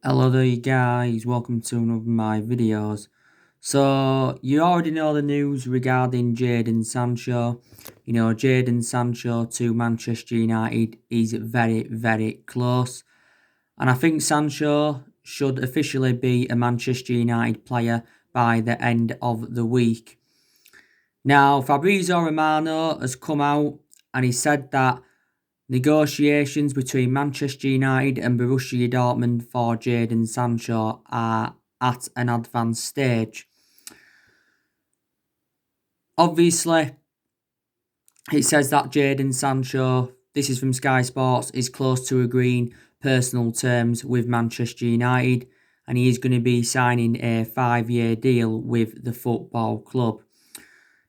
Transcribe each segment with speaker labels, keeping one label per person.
Speaker 1: Hello there you guys, welcome to one of my videos. So, you already know the news regarding Jadon Sancho. Jadon Sancho to Manchester United is very, very close. And I think Sancho should officially be a Manchester United player by the end of the week. Now, Fabrizio Romano has come out and he said that negotiations between Manchester United and Borussia Dortmund for Jadon Sancho are at an advanced stage. Obviously, it says that Jadon Sancho, this is from Sky Sports, is close to agreeing personal terms with Manchester United, and he is going to be signing a 5-year deal with the football club.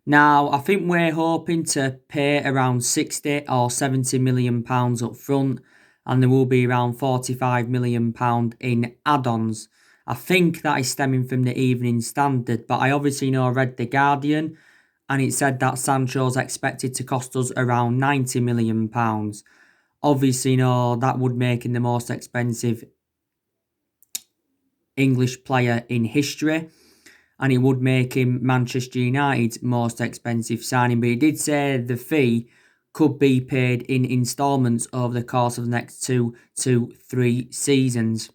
Speaker 1: Now, I think we're hoping to pay around 60 or 70 million pounds up front, and there will be around 45 million pound in add-ons. I think that is stemming from the Evening Standard, but I obviously read The Guardian, and it said that Sancho's expected to cost us around 90 million pounds. Obviously, that would make him the most expensive English player in history, and it would make him Manchester United's most expensive signing. But he did say the fee could be paid in instalments over the course of the next 2 to 3 seasons.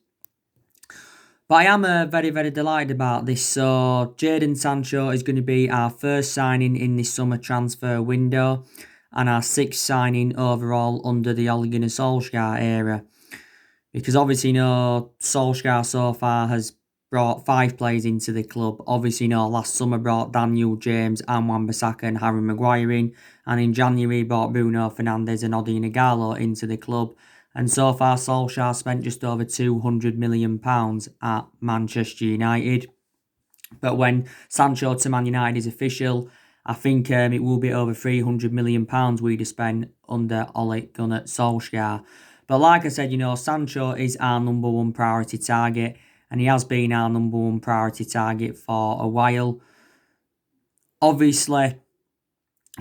Speaker 1: But I am very, very delighted about this. So Jadon Sancho is going to be our first signing in this summer transfer window and our 6th signing overall under the Ole Gunnar Solskjaer era. Because obviously, Solskjaer so far has brought 5 players into the club. Obviously, last summer brought Daniel James and Wan-Bissaka and Harry Maguire in. And in January, brought Bruno Fernandes and Odion Ighalo into the club. And so far, Solskjaer spent just over £200 million at Manchester United. But when Sancho to Man United is official, I think it will be over £300 million we'd have spent under Ole Gunnar Solskjaer. But like I said, Sancho is our number one priority target, and he has been our number one priority target for a while. Obviously,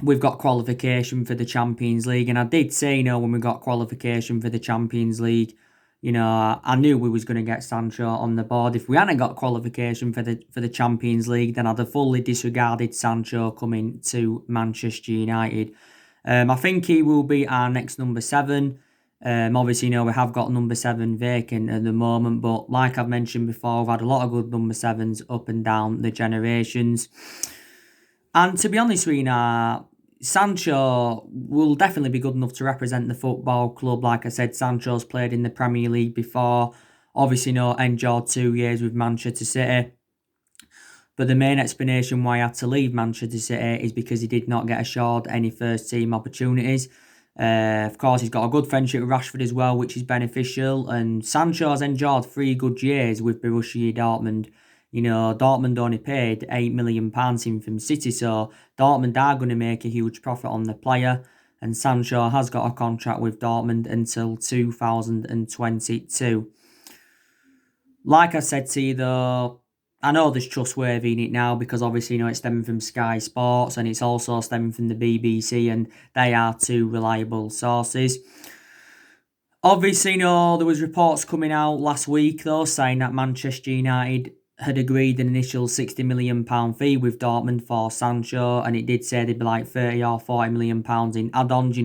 Speaker 1: we've got qualification for the Champions League, and I did say, when we got qualification for the Champions League, I knew we was going to get Sancho on the board. If we hadn't got qualification for the Champions League, then I'd have fully disregarded Sancho coming to Manchester United. I think he will be our next number 7. Obviously, we have got number 7 vacant at the moment, but like I've mentioned before, we've had a lot of good number 7s up and down the generations. And to be honest with you Sancho will definitely be good enough to represent the football club. Like I said, Sancho's played in the Premier League before. Obviously, enjoyed 2 years with Manchester City. But the main explanation why he had to leave Manchester City is because he did not get assured any first team opportunities. Of course, he's got a good friendship with Rashford as well, which is beneficial. And Sancho has enjoyed 3 good years with Borussia Dortmund. Dortmund only paid £8 million in from City, so Dortmund are going to make a huge profit on the player. And Sancho has got a contract with Dortmund until 2022. Like I said to you though, I know there's trustworthy in it now because obviously, it's stemming from Sky Sports and it's also stemming from the BBC, and they are 2 reliable sources. Obviously, there was reports coming out last week though saying that Manchester United had agreed an initial £60 million fee with Dortmund for Sancho, and it did say there'd be like £30 or £40 million in add-ons,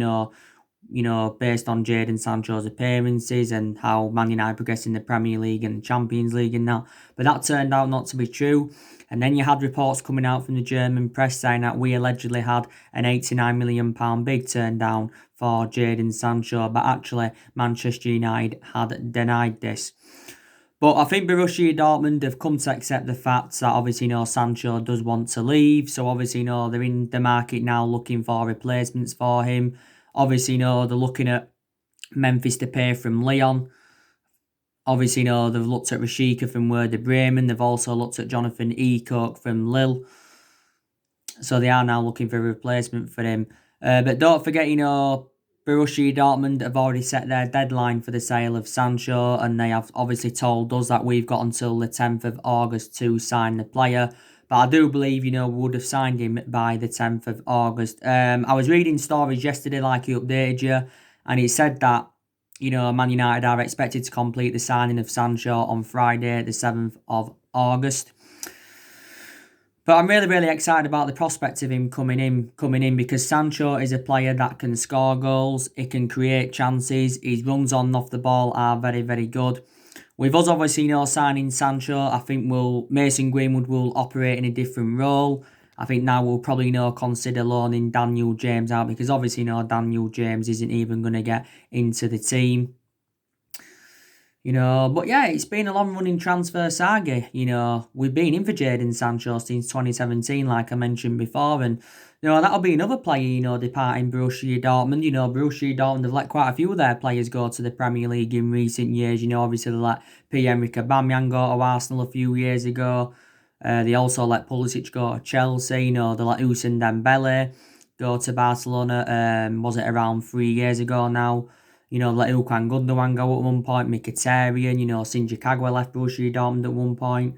Speaker 1: based on Jadon Sancho's appearances and how Man United progressed in the Premier League and Champions League and that. But that turned out not to be true. And then you had reports coming out from the German press saying that we allegedly had an £89 million bid turned down for Jadon Sancho, but actually Manchester United had denied this. But I think Borussia Dortmund have come to accept the fact that obviously, Sancho does want to leave. So obviously, they're in the market now looking for replacements for him. Obviously, they're looking at Memphis Depay from Lyon. Obviously, they've looked at Rashica from Werder Bremen. They've also looked at Jonathan Eacock from Lille. So they are now looking for a replacement for him. But don't forget, Borussia Dortmund have already set their deadline for the sale of Sancho, and they have obviously told us that we've got until the 10th of August to sign the player. But I do believe, we would have signed him by the 10th of August. I was reading stories yesterday, like he updated you, and he said that Man United are expected to complete the signing of Sancho on Friday, the 7th of August. But I'm really, really excited about the prospect of him coming in because Sancho is a player that can score goals, he can create chances, his runs on and off the ball are very, very good. With us obviously, signing Sancho, I think Mason Greenwood will operate in a different role. I think now we'll probably, consider loaning Daniel James out because obviously, Daniel James isn't even going to get into the team. But yeah, it's been a long running transfer saga. We've been in for Jadon Sancho since 2017, like I mentioned before, and that'll be another player, departing Borussia Dortmund. Borussia Dortmund have let quite a few of their players go to the Premier League in recent years. Obviously they let Pierre-Emerick Aubameyang go to Arsenal a few years ago. They also let Pulisic go to Chelsea. They let Ousmane Dembele go to Barcelona. Was it around 3 years ago now? Let Ilkay Gundogan go at one point, Mkhitaryan, Shinji Kagawa left Borussia Dortmund at one point.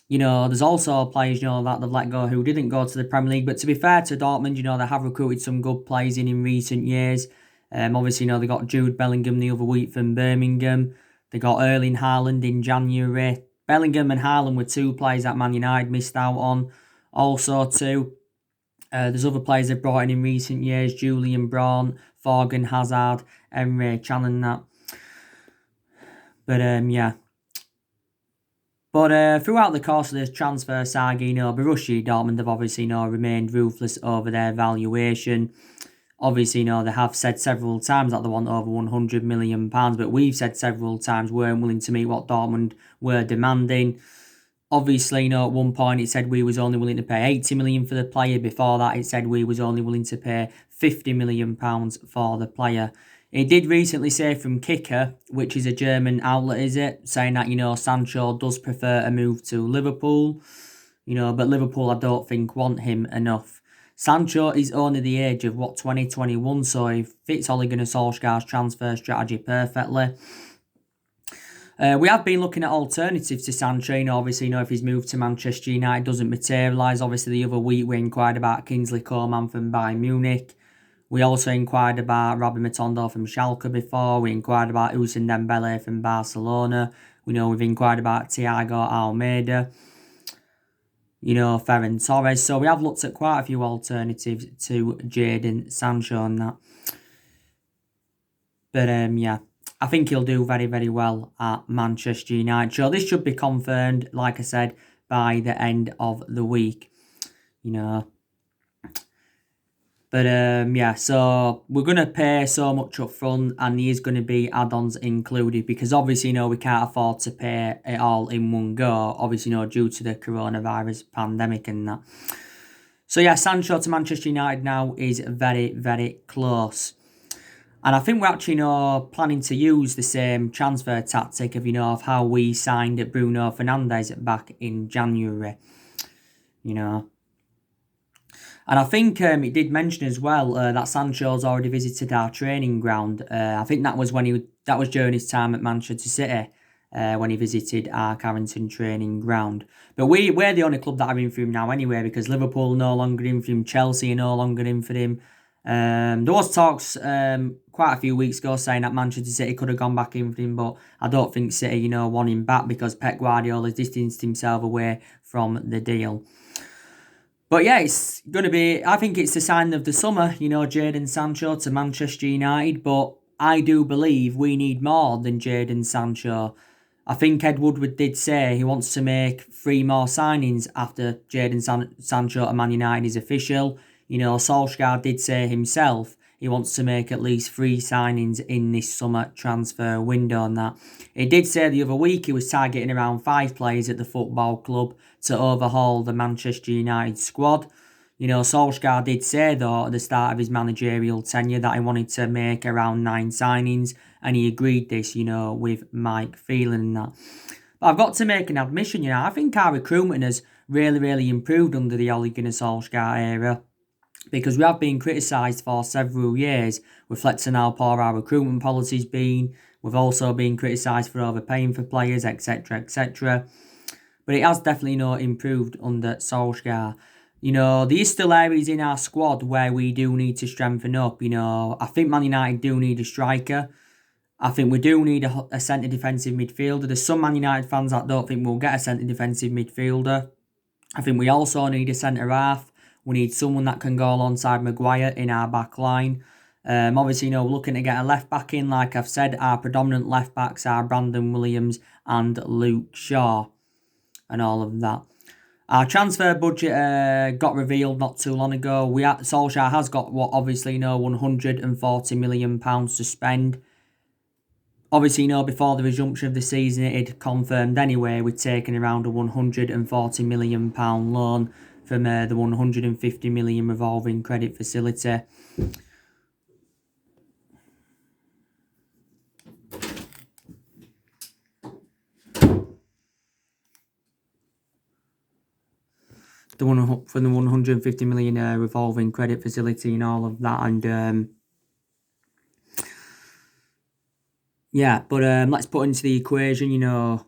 Speaker 1: There's also players, that they've let go who didn't go to the Premier League. But to be fair to Dortmund, they have recruited some good players in recent years. Obviously, they got Jude Bellingham the other week from Birmingham. They got Erling Haaland in January. Bellingham and Haaland were two players that Man United missed out on. Also, too, there's other players they've brought in recent years. Julian Brandt, Thorgan Hazard, Emre Can and that. But, yeah. But throughout the course of this transfer saga, Borussia Dortmund have obviously, remained ruthless over their valuation. Obviously, they have said several times that they want over £100 million, but we've said several times we weren't willing to meet what Dortmund were demanding. Obviously, at one point it said we was only willing to pay 80 million for the player. Before that, it said we was only willing to pay £50 million for the player. It did recently say from Kicker, which is a German outlet, is it? Saying that, Sancho does prefer a move to Liverpool. But Liverpool I don't think want him enough. Sancho is only the age of, 2021, so he fits Ole Gunnar Solskjaer's transfer strategy perfectly. We have been looking at alternatives to Sancho. Obviously, if his move to Manchester United doesn't materialise. Obviously, the other week we inquired about Kingsley Coman from Bayern Munich. We also inquired about Robbie Matondo from Schalke before. We inquired about Ousmane Dembele from Barcelona. We've inquired about Thiago Almeida. Ferran Torres. So we have looked at quite a few alternatives to Jadon Sancho and that. But yeah. I think he'll do very, very well at Manchester United. So this should be confirmed, like I said, by the end of the week. But yeah, so we're going to pay so much up front and there's going to be add-ons included because obviously, we can't afford to pay it all in one go. Obviously, due to the coronavirus pandemic and that. So yeah, Sancho to Manchester United now is very, very close. And I think we're actually, planning to use the same transfer tactic of how we signed Bruno Fernandes back in January. And I think it did mention as well that Sancho's already visited our training ground. I think that was during his time at Manchester City when he visited our Carrington training ground. But we're the only club that are in for him now anyway because Liverpool are no longer in for him, Chelsea are no longer in for him. There was talks quite a few weeks ago saying that Manchester City could have gone back in for him, but I don't think City, want him back because Pep Guardiola distanced himself away from the deal. But yeah, it's going to be, I think it's the sign of the summer, Jadon Sancho to Manchester United, but I do believe we need more than Jadon Sancho. I think Ed Woodward did say he wants to make 3 more signings after Jadon Sancho to Man United is official. Solskjaer did say himself he wants to make at least 3 signings in this summer transfer window and that. He did say the other week he was targeting around 5 players at the football club to overhaul the Manchester United squad. Solskjaer did say though at the start of his managerial tenure that he wanted to make around 9 signings and he agreed this, with Mike Phelan and that. But I've got to make an admission, I think our recruitment has really, really improved under the Ole Gunnar Solskjaer era. Because we have been criticised for several years, reflecting how poor our recruitment policy's been. We've also been criticised for overpaying for players, etc., etc. But it has definitely improved under Solskjaer. There is still areas in our squad where we do need to strengthen up. I think Man United do need a striker. I think we do need a centre defensive midfielder. There's some Man United fans that don't think we'll get a centre defensive midfielder. I think we also need a centre half. We need someone that can go alongside Maguire in our back line. Obviously, looking to get a left back in, like I've said, our predominant left backs are Brandon Williams and Luke Shaw and all of that. Our transfer budget got revealed not too long ago. Solskjaer has got £140 million to spend. Obviously, before the resumption of the season, it had confirmed anyway we'd taken around a £140 million loan from the £150 million revolving credit facility. From the £150 million revolving credit facility and all of that. And yeah, but let's put into the equation,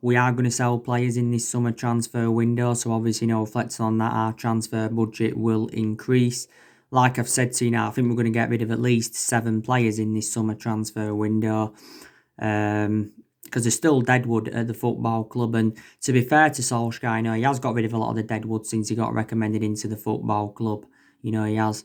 Speaker 1: we are going to sell players in this summer transfer window. So obviously, reflecting on that, our transfer budget will increase. Like I've said to you now, I think we're going to get rid of at least 7 players in this summer transfer window. Because there's still deadwood at the football club. And to be fair to Solskjaer, he has got rid of a lot of the deadwood since he got recommended into the football club. He has.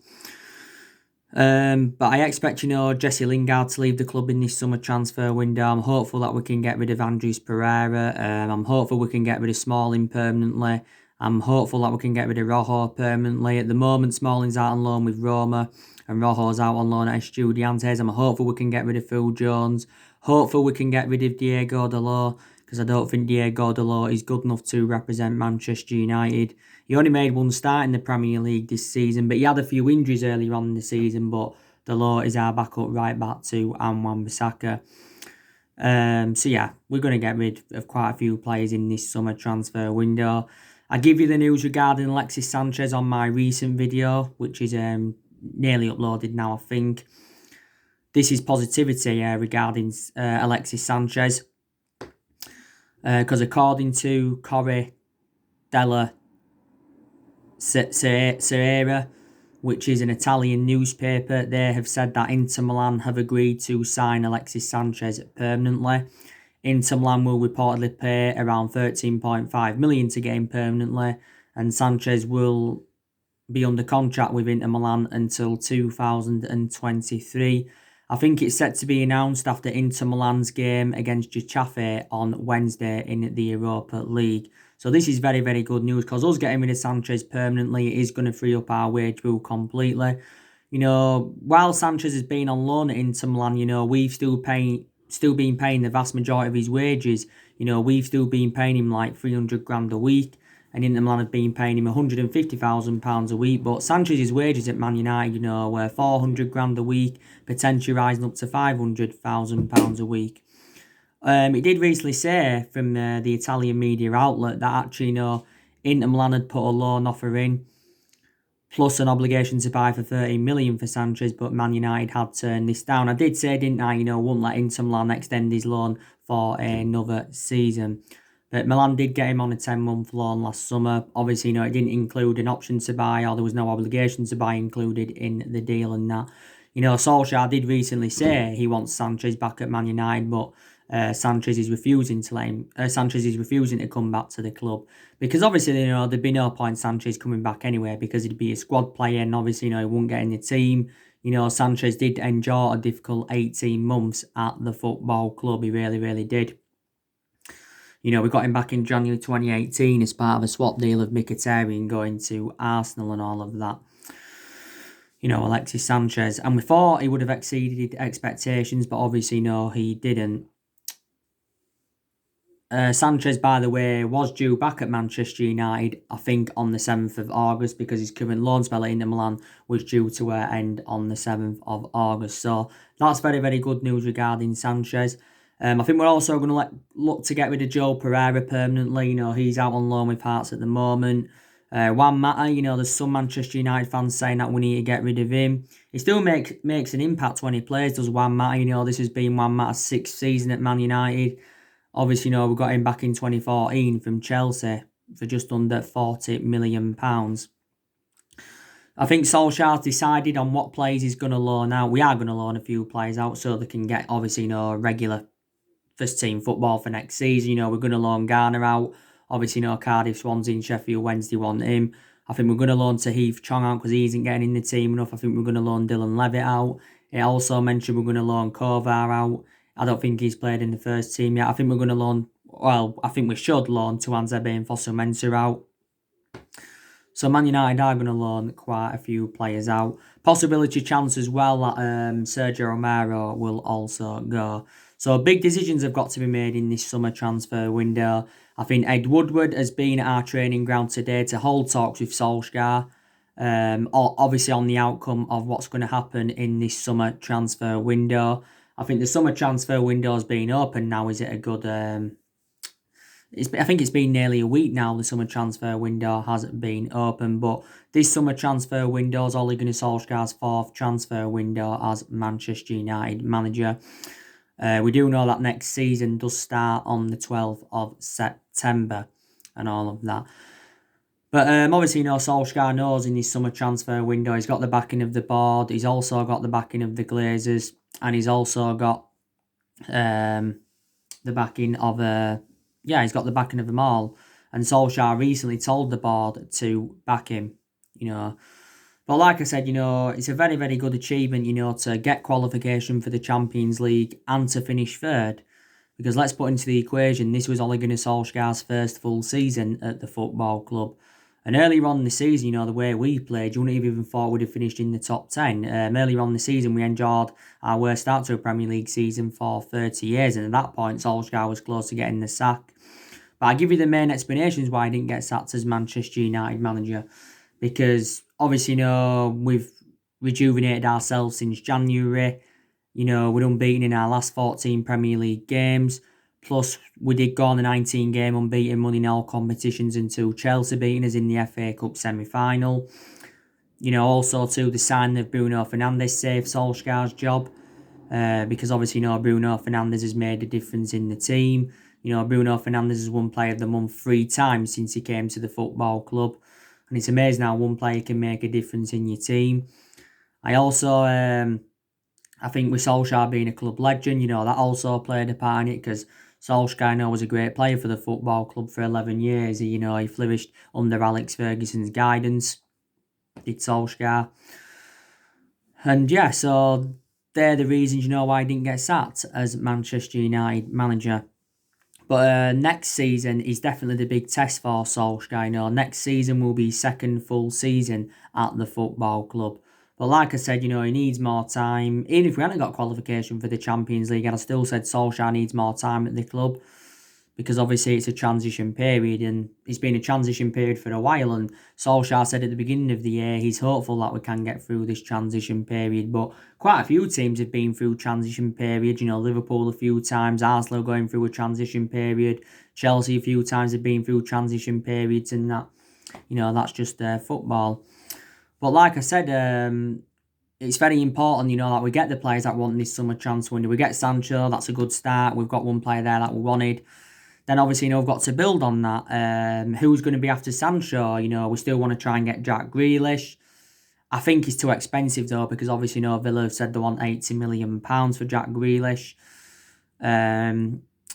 Speaker 1: But I expect, Jesse Lingard to leave the club in this summer transfer window. I'm hopeful that we can get rid of Andres Pereira. I'm hopeful we can get rid of Smalling permanently. I'm hopeful that we can get rid of Rojo permanently. At the moment, Smalling's out on loan with Roma and Rojo's out on loan at Estudiantes. I'm hopeful we can get rid of Phil Jones. Hopeful we can get rid of Diego Dalot, because I don't think Diego Dalot is good enough to represent Manchester United. He only made one start in the Premier League this season, but he had a few injuries earlier on in the season, but Dalot is our backup right back to Wan-Bissaka. So yeah, we're going to get rid of quite a few players in this summer transfer window. I give you the news regarding Alexis Sanchez on my recent video, which is nearly uploaded now, I think. This is positivity regarding Alexis Sanchez. Because according to Corriere della Sera, which is an Italian newspaper, they have said that Inter Milan have agreed to sign Alexis Sanchez permanently. Inter Milan will reportedly pay around 13.5 million to get him permanently, and Sanchez will be under contract with Inter Milan until 2023. I think it's set to be announced after Inter Milan's game against Getafe on Wednesday in the Europa League. So this is very, very good news, because us getting rid of Sanchez permanently is going to free up our wage bill completely. While Sanchez has been on loan at Inter Milan, we've still been paying the vast majority of his wages. We've still been paying him like 300 grand a week. And Inter Milan have been paying him £150,000 a week. But Sanchez's wages at Man United, were 400 grand a week, potentially rising up to £500,000 a week. It did recently say from the Italian media outlet that actually, Inter Milan had put a loan offer in, plus an obligation to buy for 30 million for Sanchez, but Man United had turned this down. I did say, didn't I, wouldn't let Inter Milan extend his loan for another season. But Milan did get him on a 10-month loan last summer. Obviously, it didn't include an option to buy, or there was no obligation to buy included in the deal and that. Solskjaer did recently say he wants Sanchez back at Man United, but Sanchez is refusing to come back to the club, because obviously, there'd be no point Sanchez coming back anyway, because he'd be a squad player, and obviously, he wouldn't get in the team. Sanchez did endure a difficult 18 months at the football club. He really, really did. We got him back in January 2018 as part of a swap deal of Mkhitaryan going to Arsenal and all of that. Alexis Sanchez. And we thought he would have exceeded expectations, but obviously, no, he didn't. Sanchez, by the way, was due back at Manchester United, I think, on the 7th of August, because his current loan spell at Inter Milan was due to end on the 7th of August. So that's very, very good news regarding Sanchez. I think we're also going to look to get rid of Joe Pereira permanently. He's out on loan with Hearts at the moment. Juan Mata, there's some Manchester United fans saying that we need to get rid of him. He still makes an impact when he plays, does Juan Mata. This has been Juan Mata's 6th season at Man United. Obviously, we got him back in 2014 from Chelsea for just under £40 million. I think Solskjaer's decided on what players he's going to loan out. We are going to loan a few players out so they can get, obviously, regular first team football for next season. We're going to loan Garner out. Obviously, Cardiff, Swansea, and Sheffield Wednesday want him. I think we're going to loan Tahith Chong out because he isn't getting in the team enough. I think we're going to loan Dylan Levitt out. It also mentioned we're going to loan Kovar out. I don't think he's played in the first team yet. I think we're going to loan, well, I think we should loan Tuanzebe and Fosu Mensah out. So Man United are going to loan quite a few players out. Possibility chance as well that Sergio Romero will also go. So big decisions have got to be made in this summer transfer window. I think Ed Woodward has been at our training ground today to hold talks with Solskjaer. Obviously on the outcome of what's going to happen in this summer transfer window. I think the summer transfer window has been open now. Is it a good... I think it's been nearly a week now the summer transfer window hasn't been open, but this summer transfer window is Ole Gunnar Solskjaer's fourth transfer window as Manchester United manager. We do know that next season does start on the 12th of September and all of that. But obviously, Solskjaer knows in this summer transfer window he's got the backing of the board, he's also got the backing of the Glazers, and he's also got the backing of... he's got the backing of them all. And Solskjaer recently told the board to back him, But like I said, it's a very, very good achievement, to get qualification for the Champions League and to finish third. Because let's put into the equation, this was Ole Gunnar Solskjaer's first full season at the football club. And earlier on in the season, the way we played, you wouldn't have even thought we'd have finished in the top 10. Earlier on in the season, we enjoyed our worst start to a Premier League season for 30 years. And at that point, Solskjaer was close to getting the sack. But I'll give you the main explanations why I didn't get sacked as Manchester United manager. Because, obviously, we've rejuvenated ourselves since January. We're unbeaten in our last 14 Premier League games. Plus, we did go on the 19-game unbeaten run in all competitions until Chelsea beating us in the FA Cup semi-final. Also, too, the signing of Bruno Fernandes saved Solskjaer's job. Because, obviously, Bruno Fernandes has made a difference in the team. Bruno Fernandes has won Player of the Month 3 times since he came to the football club. And it's amazing how one player can make a difference in your team. I also, I think with Solskjaer being a club legend, that also played a part in it because Solskjaer, was a great player for the football club for 11 years. He flourished under Alex Ferguson's guidance, did Solskjaer. And yeah, so they're the reasons, why I didn't get sacked as Manchester United manager. But next season is definitely the big test for Solskjaer. Next season will be second full season at the football club. But like I said, he needs more time. Even if we hadn't got qualification for the Champions League, I still said Solskjaer needs more time at the club. Because obviously it's a transition period and it's been a transition period for a while. And Solskjaer said at the beginning of the year he's hopeful that we can get through this transition period. But quite a few teams have been through transition period. Liverpool a few times, Arsenal going through a transition period. Chelsea a few times have been through transition periods and that, that's just football. But like I said, it's very important, that we get the players that want this summer transfer window. We get Sancho, that's a good start. We've got one player there that we wanted. Then obviously, we've got to build on that. Who's going to be after Sancho? We still want to try and get Jack Grealish. I think he's too expensive though, because obviously, Villa have said they want £80 million for Jack Grealish.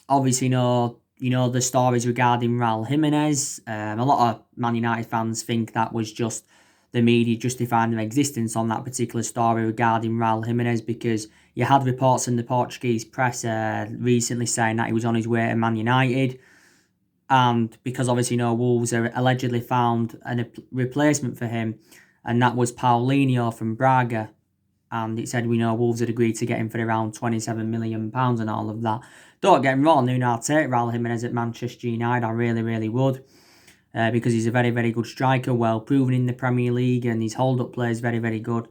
Speaker 1: Obviously, the stories regarding Raul Jimenez. A lot of Man United fans think that was just the media justifying their existence on that particular story regarding Raul Jimenez, because you had reports in the Portuguese press recently saying that he was on his way to Man United. And because obviously, Wolves are allegedly found a replacement for him, and that was Paulinho from Braga. And it said, Wolves had agreed to get him for around £27 million and all of that. Don't get me wrong, I'll take Raul Jimenez at Manchester United. I really, really would. Because he's a very, very good striker, well proven in the Premier League, and his hold-up play is very, very good.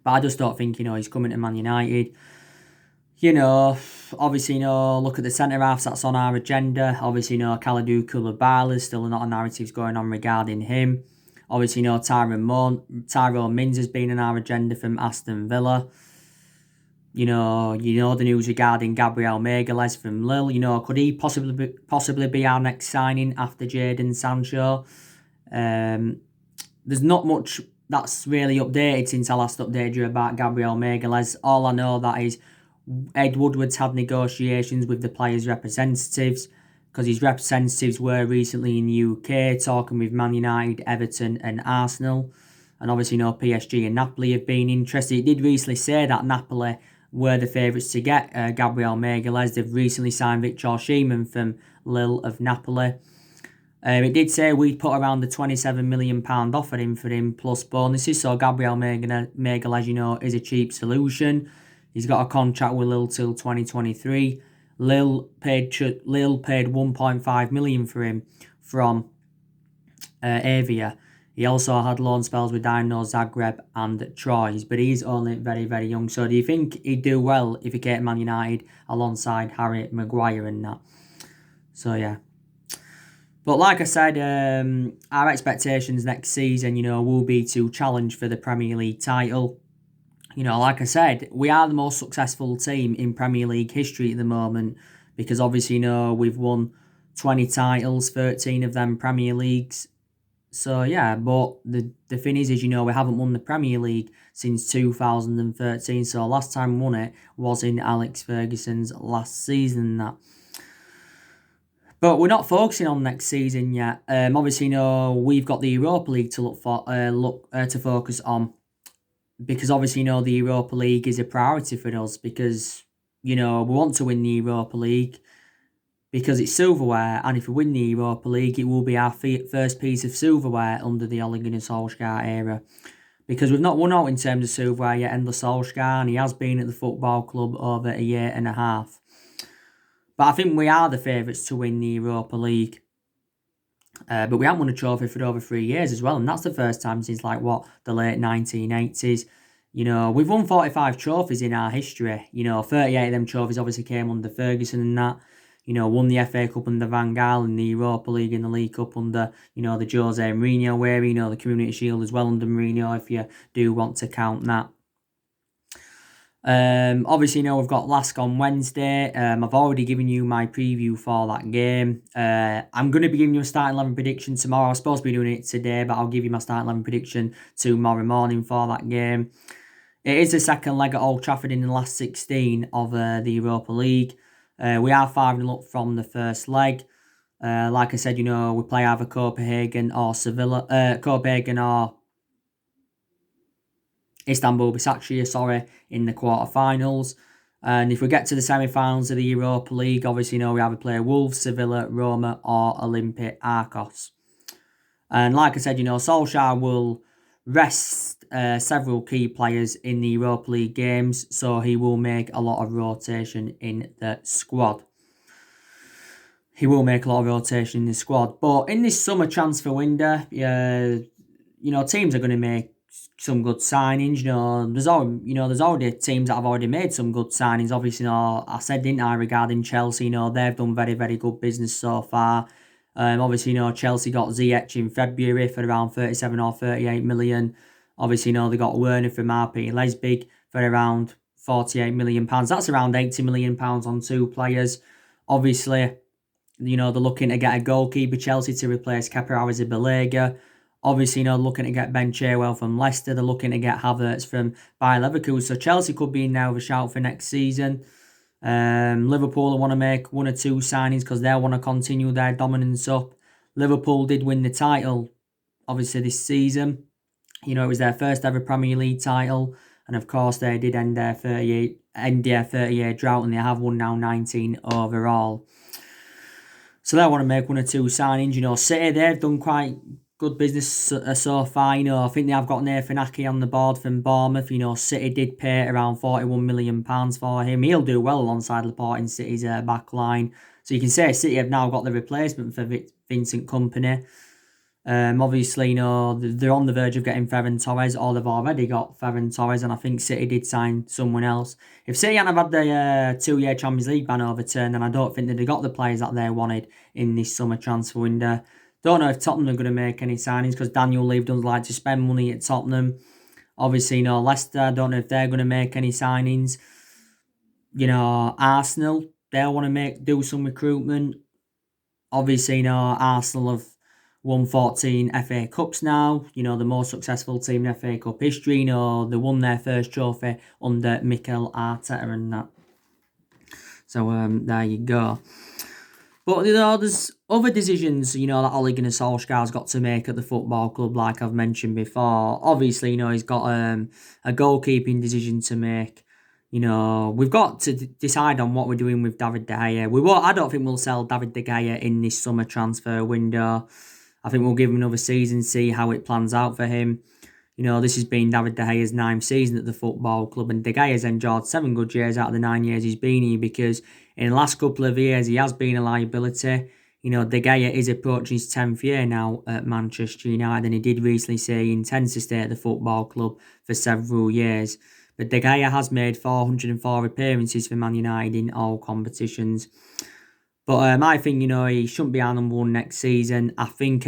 Speaker 1: But I just don't think, he's coming to Man United. Obviously, look at the centre-halves that's on our agenda. Obviously, Kalidou Koulibaly, still a lot of narratives going on regarding him. Obviously, Tyrone Mings has been on our agenda from Aston Villa. The news regarding Gabriel Magalhaes from Lille. Could he possibly be our next signing after Jadon Sancho? There's not much that's really updated since I last updated you about Gabriel Magalhaes. All I know that is Ed Woodward's had negotiations with the players' representatives because his representatives were recently in the UK talking with Man United, Everton, and Arsenal. And obviously, PSG and Napoli have been interested. It did recently say that Napoli were the favourites to get Gabriel Magalhaes. They've recently signed Victor Osimhen from Lille of Napoli. It did say we'd put around the £27 million offer in for him plus bonuses. So Gabriel Magalhaes, is a cheap solution. He's got a contract with Lille till 2023. Lille paid 1.5 million for him from Avia. He also had loan spells with Dynamo Zagreb and Troyes, but he's only very, very young. So do you think he'd do well if he came to Man United alongside Harry Maguire and that? So yeah. But like I said, our expectations next season, will be to challenge for the Premier League title. Like I said, we are the most successful team in Premier League history at the moment because obviously, we've won 20 titles, 13 of them Premier Leagues. So yeah, but the thing is, we haven't won the Premier League since 2013. So last time we won it was in Alex Ferguson's last season. But we're not focusing on next season yet. Obviously, we've got the Europa League to to focus on because obviously, the Europa League is a priority for us because we want to win the Europa League because it's silverware, and if we win the Europa League, it will be our first piece of silverware under the Ole Gunnar Solskjaer era. Because we've not won out in terms of silverware yet under Solskjaer, and he has been at the football club over a year and a half. But I think we are the favourites to win the Europa League. But we haven't won a trophy for over 3 years as well. And that's the first time since, the late 1980s. We've won 45 trophies in our history. 38 of them trophies obviously came under Ferguson and that. Won the FA Cup under Van Gaal and the Europa League and the League Cup under, the Jose Mourinho era. The Community Shield as well under Mourinho if you do want to count that. Obviously, we've got Lask on Wednesday. I've already given you my preview for that game. I'm going to be giving you a starting 11 prediction tomorrow. I was supposed to be doing it today, but I'll give you my starting 11 prediction tomorrow morning for that game. It is the second leg at Old Trafford in the last 16 of the Europa League. We are 5-0 up from the first leg. Like I said, we play either Copenhagen or Istanbul Başakşehir, in the quarterfinals. And if we get to the semi-finals of the Europa League, obviously, we either play Wolves, Sevilla, Roma, or Olympiacos. And like I said, Solskjaer will rest several key players in the Europa League games, so he will make a lot of rotation in the squad. But in this summer transfer window, teams are going to make some good signings. There's already teams that have already made some good signings. Obviously, I said, didn't I, regarding Chelsea, they've done very, very good business so far. Obviously, Chelsea got Ziyech in February for around 37 or 38 million. Obviously, they got Werner from RB Leipzig for around £48 million. That's around £80 million on two players. Obviously, they're looking to get a goalkeeper, Chelsea, to replace Kepa Arrizabalaga. Obviously, looking to get Ben Chilwell from Leicester. They're looking to get Havertz from Bayer Leverkusen. So Chelsea could be in now with a shout for next season. Liverpool want to make one or two signings because they want to continue their dominance up. Liverpool did win the title, obviously, this season. It was their first ever Premier League title. And of course, they did end their 30-year drought, and they have won now 19 overall. So they want to make one or two signings. City, they've done quite good business so far. I think they have got Nathan Ake on the board from Bournemouth. City did pay around £41 million for him. He'll do well alongside Laporte in City's back line. So you can say City have now got the replacement for Vincent Kompany. Obviously, they're on the verge of getting Ferran Torres, or they've already got Ferran Torres, and I think City did sign someone else. If City hadn't had the 2-year Champions League ban overturned, then I don't think they'd have got the players that they wanted in this summer transfer window. Don't know if Tottenham are going to make any signings because Daniel Levy doesn't like to spend money at Tottenham. Obviously, Leicester, I don't know if they're going to make any signings. Arsenal, they'll want to do some recruitment. Obviously, Arsenal won 14 FA Cups now, the most successful team in FA Cup history. They won their first trophy under Mikel Arteta and that. So there you go. But there's other decisions, that Ole Gunnar Solskjaer's got to make at the football club, like I've mentioned before. Obviously, he's got a goalkeeping decision to make. We've got to decide on what we're doing with David De Gea. We won't. I don't think we'll sell David De Gea in this summer transfer window. I think we'll give him another season, see how it plans out for him. This has been David De Gea's 9th season at the football club, and De Gea's enjoyed 7 good years out of the 9 years he's been here, because in the last couple of years he has been a liability. De Gea is approaching his 10th year now at Manchester United, and he did recently say he intends to stay at the football club for several years. But De Gea has made 404 appearances for Man United in all competitions. But I think, he shouldn't be our number one next season. I think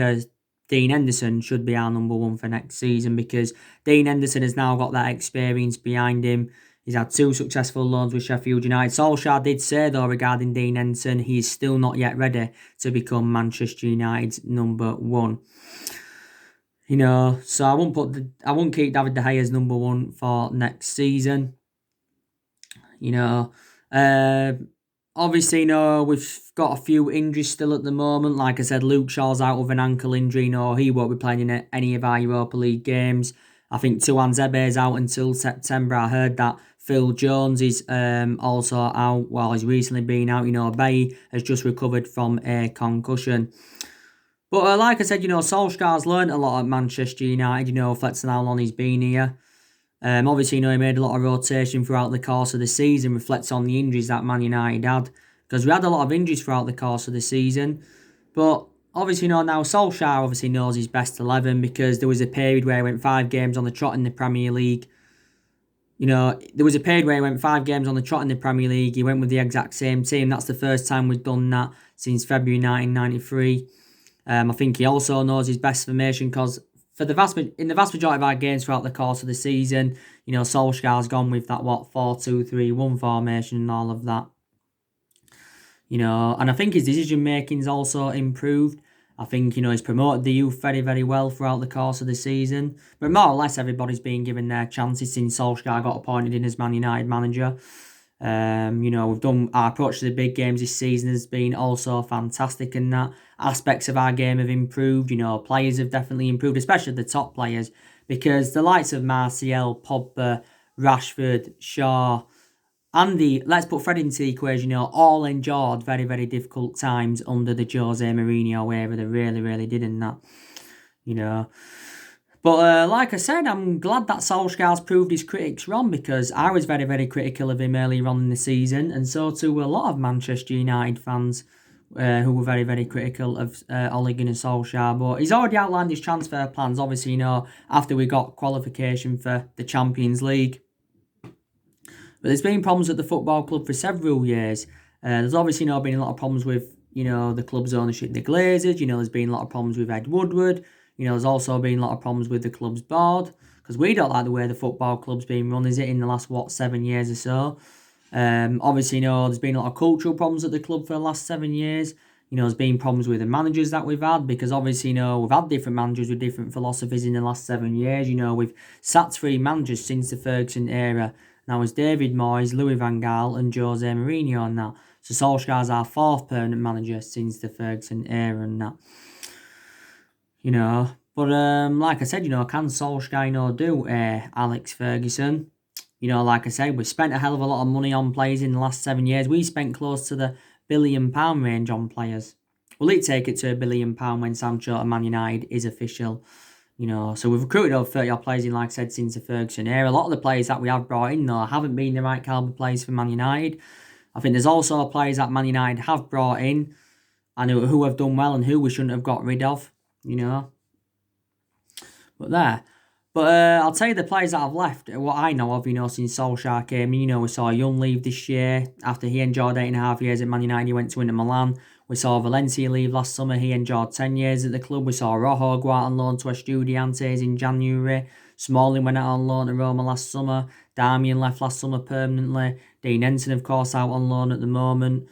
Speaker 1: Dean Henderson should be our number one for next season, because Dean Henderson has now got that experience behind him. He's had 2 successful loans with Sheffield United. Solskjaer did say, though, regarding Dean Henderson, he is still not yet ready to become Manchester United's number one. So I won't keep David De Gea as number one for next season. Obviously, we've got a few injuries still at the moment. Like I said, Luke Shaw's out with an ankle injury. He won't be playing in any of our Europa League games. I think Tuanzebe's out until September. I heard that Phil Jones is also out. Well, he's recently been out. Bay has just recovered from a concussion. But like I said, Solskjaer's learned a lot at Manchester United, reflecting how long he's been here. Obviously, he made a lot of rotation throughout the course of the season, reflects on the injuries that Man United had. Because we had a lot of injuries throughout the course of the season. But obviously, now Solskjaer obviously knows his best 11, because there was a period where he went 5 games on the trot in the Premier League. There was a period where he went 5 games on the trot in the Premier League. He went with the exact same team. That's the first time we've done that since February 1993. I think he also knows his best formation, because in the vast majority of our games throughout the course of the season, Solskjaer's gone with that 4-2-3-1 formation and all of that. And I think his decision making's also improved. I think, he's promoted the youth very, very well throughout the course of the season. But more or less, everybody's been given their chances since Solskjaer got appointed in as Man United manager. We've done our approach to the big games this season has been also fantastic, and that aspects of our game have improved. Players have definitely improved, especially the top players, because the likes of Martial, Pogba, Rashford, Shaw, Andy, let's put Fred into the equation, all endured very, very difficult times under the Jose Mourinho era. They really, really did in that, But like I said, I'm glad that Solskjaer's proved his critics wrong, because I was very, very critical of him earlier on in the season, and so too were a lot of Manchester United fans who were very, very critical of Ole Gunnar Solskjaer. But he's already outlined his transfer plans, obviously, after we got qualification for the Champions League. But there's been problems at the football club for several years. There's obviously been a lot of problems with, the club's ownership, the Glazers. There's been a lot of problems with Ed Woodward. There's also been a lot of problems with the club's board, because we don't like the way the football club's been run, is it, in the last, 7 years or so. Obviously, there's been a lot of cultural problems at the club for the last 7 years. There's been problems with the managers that we've had, because obviously, we've had different managers with different philosophies in the last 7 years. We've sacked 3 managers since the Ferguson era. Now it's David Moyes, Louis van Gaal and Jose Mourinho and that. So Solskjaer's our 4th permanent manager since the Ferguson era and that. But like I said, can Solskjaer do Alex Ferguson? Like I said, we've spent a hell of a lot of money on players in the last 7 years. We spent close to the £1 billion range on players. Will it take it to £1 billion when Sancho and Man United is official? So we've recruited over 30 odd players in, like I said, since the Ferguson era. A lot of the players that we have brought in, though, haven't been the right calibre players for Man United. I think there's also players that Man United have brought in and who have done well and who we shouldn't have got rid of, But I'll tell you the players that have left, what I know of, since Solskjaer came in. We saw Young leave this year after he enjoyed 8.5 years at Man United. He went to Inter Milan. We saw Valencia leave last summer. He enjoyed 10 years at the club. We saw Rojo go out on loan to Estudiantes in January. Smalling went out on loan to Roma last summer. Darmian left last summer permanently. Dean Henson, of course, out on loan at the moment.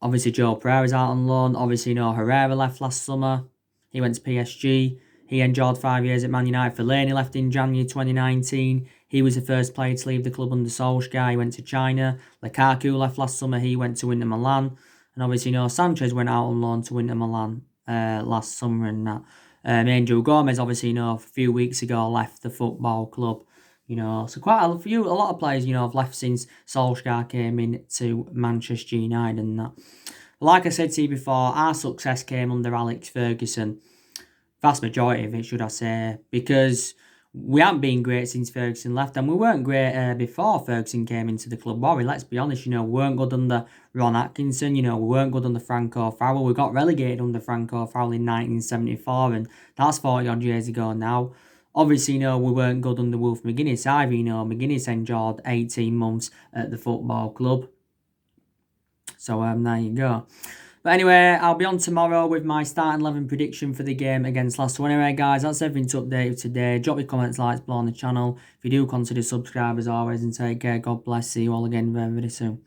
Speaker 1: Obviously, Joe Pereira's out on loan. Obviously, Herrera left last summer. he went to PSG. He endured 5 years at Man United. Fellaini left in January 2019. He was the first player to leave the club under Solskjaer. He went to China. Lukaku left last summer. He went to Inter Milan. And obviously, Sanchez went out on loan to Inter Milan last summer and that. Angel Gomez, obviously, a few weeks ago left the football club. So quite a lot of players, have left since Solskjaer came in to Manchester United and that. But like I said to you before, our success came under Alex Ferguson. Vast majority of it, should I say, because we haven't been great since Ferguson left, and we weren't great before Ferguson came into the club, were we? Let's be honest, we weren't good under Ron Atkinson, we weren't good under Franco Farrell. We got relegated under Franco Farrell in 1974, and that's 40 odd years ago now. Obviously, we weren't good under Wolf McGuinness either. McGuinness endured 18 months at the football club. So, there you go. But anyway, I'll be on tomorrow with my starting 11 prediction for the game against Leicester. Anyway, guys, that's everything to update you today. Drop your comments, likes below on the channel. If you do, consider subscribe as always, and take care. God bless. See you all again very, very soon.